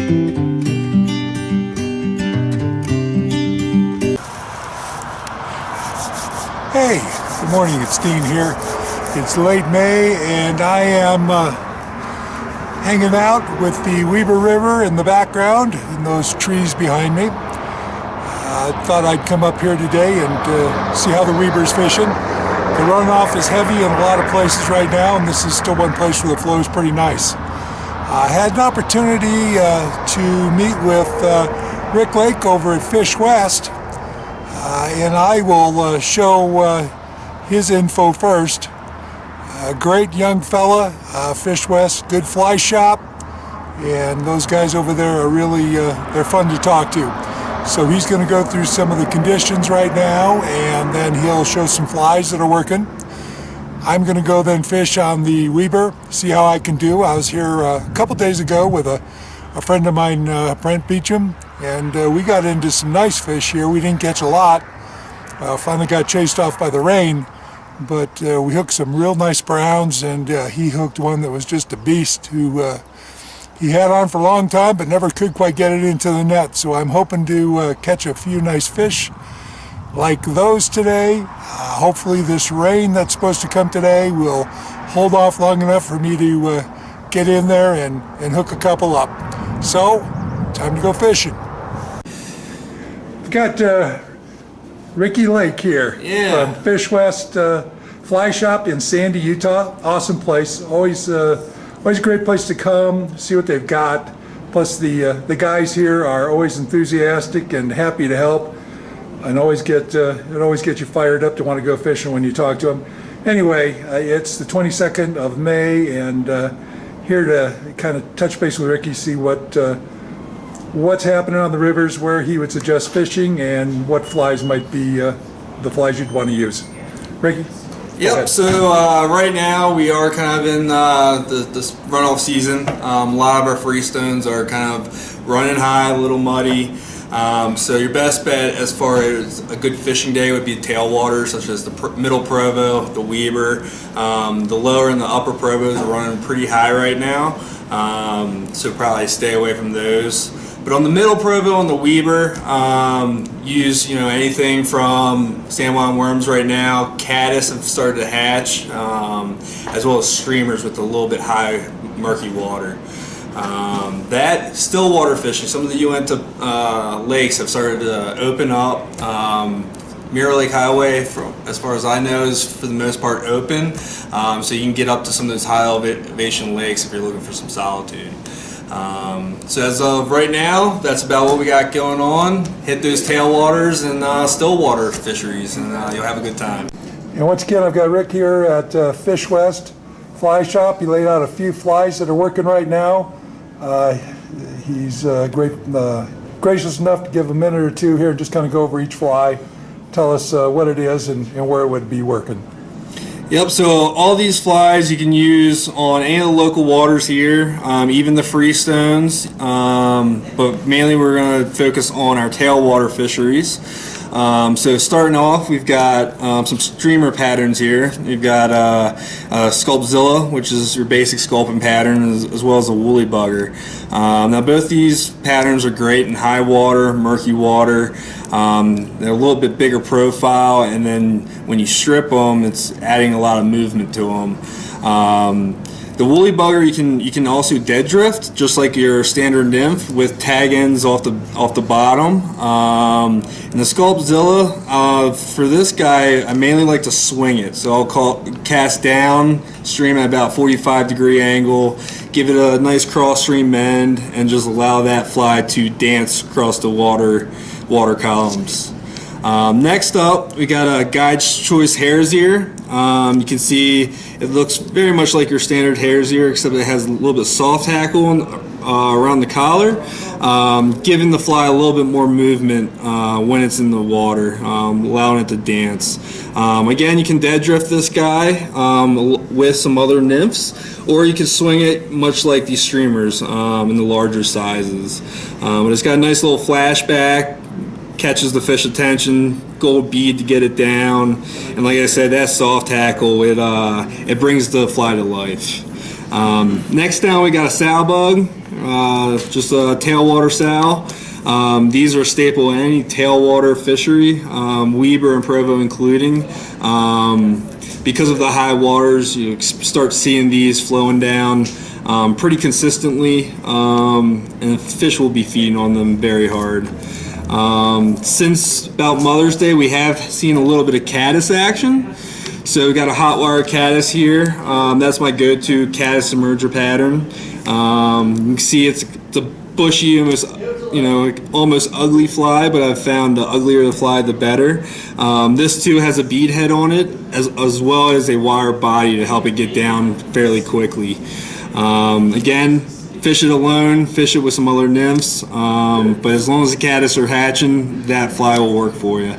Hey, good morning, it's Dean here. It's late May and I am hanging out with the Weber River in the background and those trees behind me. I thought I'd come up here today and see how the Weber's fishing. The runoff is heavy in a lot of places right now, and this is still one place where the flow is pretty nice. I had an opportunity to meet with Rick Lake over at Fish West, and I will show his info first. A great young fella, Fish West, good fly shop, and those guys over there are really, they're fun to talk to. So he's going to go through some of the conditions right now, and then he'll show some flies that are working. I'm going to go then fish on the Weber, see how I can do. I was here a couple days ago with a friend of mine, Brent Beecham, and we got into some nice fish here. We didn't catch a lot. Finally got chased off by the rain, but we hooked some real nice browns, and he hooked one that was just a beast who he had on for a long time but never could quite get it into the net. So I'm hoping to catch a few nice fish like those today. Hopefully this rain that's supposed to come today will hold off long enough for me to get in there and hook a couple up. So, time to go fishing. I've got Ricky Lake here from Fish West Fly Shop in Sandy, Utah. Awesome place. Always a great place to come, see what they've got. Plus the guys here are always enthusiastic and happy to help, and always get you fired up to want to go fishing when you talk to them. Anyway, it's the 22nd of May, and here to kind of touch base with Ricky, see what's happening on the rivers, where he would suggest fishing, and what flies might be the flies you'd want to use. Ricky? Yep, so right now we are kind of in this runoff season. A lot of our freestones are kind of running high, a little muddy. So your best bet as far as a good fishing day would be tailwaters, such as the middle Provo, the Weber. The lower and the upper Provos are running pretty high right now, so probably stay away from those. But on the middle Provo and the Weber, use anything from sandwine worms right now. Caddis have started to hatch, as well as streamers with a little bit high murky water. That still water fishing. Some of the Uinta lakes have started to open up. Mirror Lake Highway, as far as I know, is for the most part open, so you can get up to some of those high elevation lakes if you're looking for some solitude. So as of right now, that's about what we got going on. Hit those tailwaters and still water fisheries, and you'll have a good time. And once again, I've got Rick here at Fish West Fly Shop. He laid out a few flies that are working right now. He's gracious enough to give a minute or two here and just kind of go over each fly, tell us what it is and where it would be working. Yep, so all these flies you can use on any of the local waters here, even the freestones, but mainly we're going to focus on our tailwater fisheries. So starting off, we've got some streamer patterns here. We've got Sculpzilla, which is your basic sculpin pattern, as well as a woolly bugger. Now both these patterns are great in high water, murky water. They're a little bit bigger profile, and then when you strip them, it's adding a lot of movement to them. The woolly bugger you can also dead drift, just like your standard nymph, with tag ends off the bottom. And the Sculpzilla, for this guy, I mainly like to swing it. So I'll cast down, stream at about 45-degree angle, give it a nice cross stream bend, and just allow that fly to dance across the water columns. Next up, we got a Guide's Choice Hare's Ear. You can see it looks very much like your standard hare's ear, except it has a little bit of soft hackle around the collar, giving the fly a little bit more movement when it's in the water, allowing it to dance. Again, you can dead drift this guy with some other nymphs, or you can swing it much like these streamers in the larger sizes. But it's got a nice little flashback, catches the fish attention, gold bead to get it down, and like I said, that soft hackle, it brings the fly to life. Next down, we got a Sow Bug. just a tailwater sow. These are a staple in any tailwater fishery, Weber and Provo including. Because of the high waters, you start seeing these flowing down pretty consistently, and fish will be feeding on them very hard. Since about Mother's Day, we have seen a little bit of caddis action. So we got a hot wire caddis here. That's my go-to caddis emerger pattern. You can see it's a bushy, almost ugly fly, but I've found the uglier the fly, the better. This too has a bead head on it, as well as a wire body to help it get down fairly quickly. Again, fish it alone, fish it with some other nymphs, but as long as the caddis are hatching, that fly will work for you.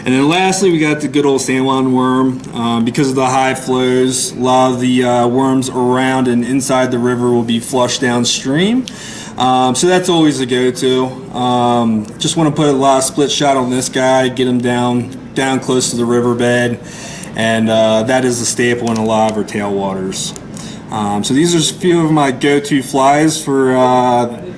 And then lastly, we got the good old sandline worm. Because of the high flows, a lot of the worms around and inside the river will be flushed downstream. So that's always a go-to. Just want to put a lot of split shot on this guy, get him down close to the riverbed, and that is a staple in a lot of our tailwaters. So these are a few of my go-to flies for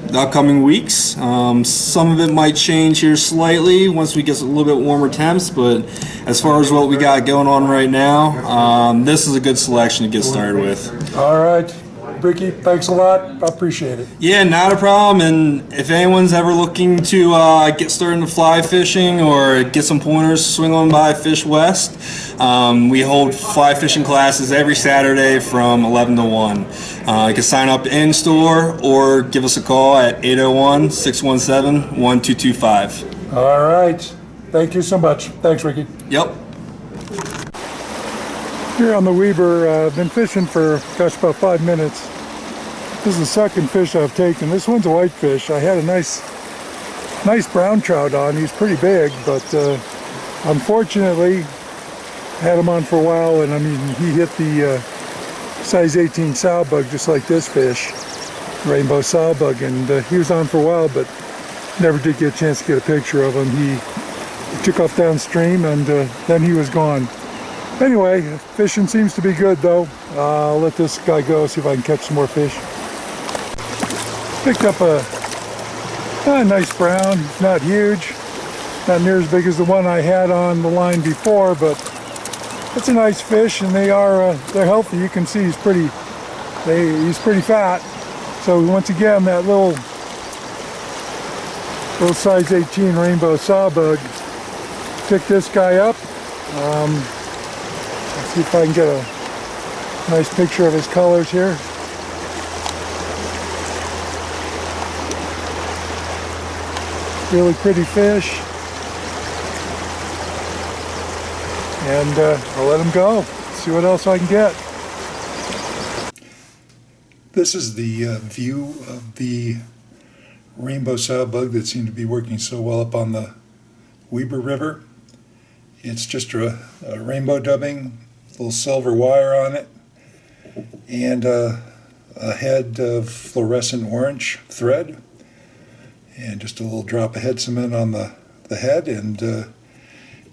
the upcoming weeks. Some of it might change here slightly once we get a little bit warmer temps, but as far as what we got going on right now, this is a good selection to get started with. All right. Ricky, thanks a lot. I appreciate it. Yeah, not a problem. And if anyone's ever looking to get started into fly fishing or get some pointers, swing on by Fish West. We hold fly fishing classes every Saturday from 11 to 1. You can sign up in-store or give us a call at 801-617-1225. All right. Thank you so much. Thanks, Ricky. Yep. Here on the Weber, I've been fishing for, gosh, about 5 minutes. This is the second fish I've taken. This one's a whitefish. I had a nice brown trout on. He's pretty big, but unfortunately, I had him on for a while, and I mean, he hit the size 18 sow bug, just like this fish, rainbow sow bug, and he was on for a while, but never did get a chance to get a picture of him. He took off downstream, and then he was gone. Anyway, fishing seems to be good though. I'll let this guy go, see if I can catch some more fish. Picked up a nice brown, not huge, not near as big as the one I had on the line before, but it's a nice fish, and they're healthy. You can see he's pretty fat. So once again, that little size 18 rainbow saw bug. Picked this guy up. Let's see if I can get a nice picture of his colors here. Really pretty fish. And I'll let him go. See what else I can get. This is the view of the rainbow sow bug that seemed to be working so well up on the Weber River. It's just a rainbow dubbing, little silver wire on it, and a head of fluorescent orange thread, and just a little drop of head cement on the head, and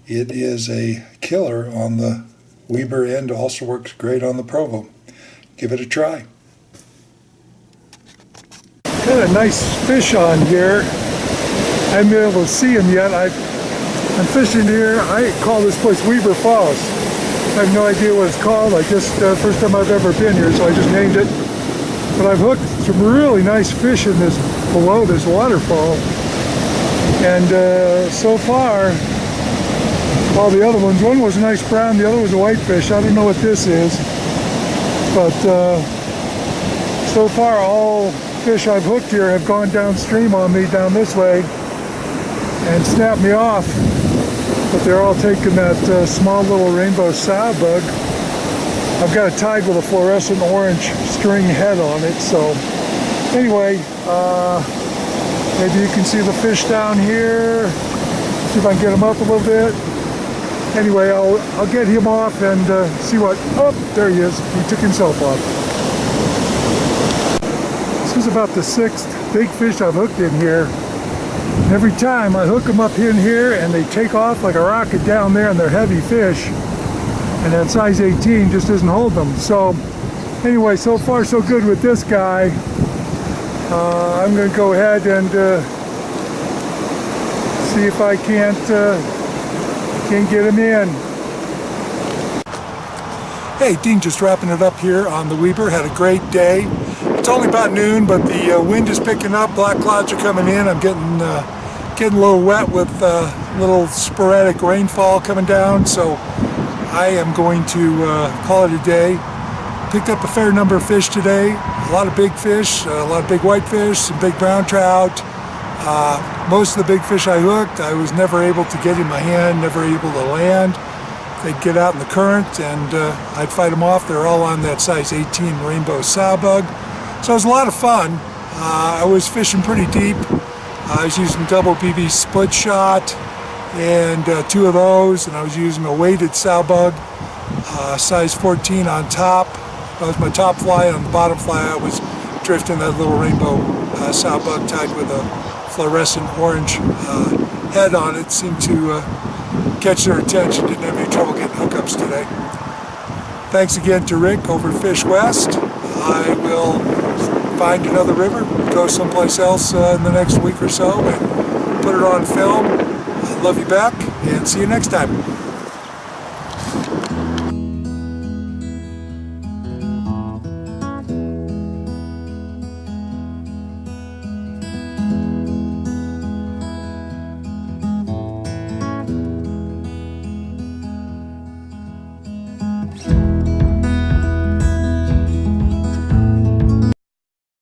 it is a killer on the Weber end, also works great on the Provo. Give it a try. Got a nice fish on here. I haven't been able to see him yet. I'm fishing here. I call this place Weber Falls. I have no idea what it's called. I just first time I've ever been here, so I just named it. But I've hooked some really nice fish in this below this waterfall, and so far, all the other ones. One was a nice brown, the other was a whitefish. I don't know what this is, but so far all fish I've hooked here have gone downstream on me down this way and snapped me off. But they're all taking that small little rainbow sow bug. I've got it tied with a fluorescent orange string head on it. So anyway, maybe you can see the fish down here. See if I can get him up a little bit. Anyway, I'll get him off and see what. Oh, there he is. He took himself off. This is about the 6th big fish I've hooked in here. Every time I hook them up in here and they take off like a rocket down there, and they're heavy fish, and that size 18 just doesn't hold them. So anyway, so far so good with this guy. I'm going to go ahead and see if I can't get him in. Hey, Dean, just wrapping it up here on the Weber. Had a great day. It's only about noon, but the wind is picking up. Black clouds are coming in. I'm getting a little wet with little sporadic rainfall coming down, so I am going to call it a day. Picked up a fair number of fish today. A lot of big fish, a lot of big whitefish, some big brown trout. Most of the big fish I hooked, I was never able to get in my hand, never able to land. They'd get out in the current and I'd fight them off. They're all on that size 18 rainbow sow bug. So it was a lot of fun. I was fishing pretty deep. I was using double BB split shot and 2 of those, and I was using a weighted sow bug, size 14 on top. That was my top fly. On the bottom fly I was drifting that little rainbow sow bug tied with a fluorescent orange head on it. Seemed to catch their attention. Didn't have any trouble getting hookups today. Thanks again to Rick over at Fish West. I will find another river, go someplace else in the next week or so and put it on film. I love you back and see you next time.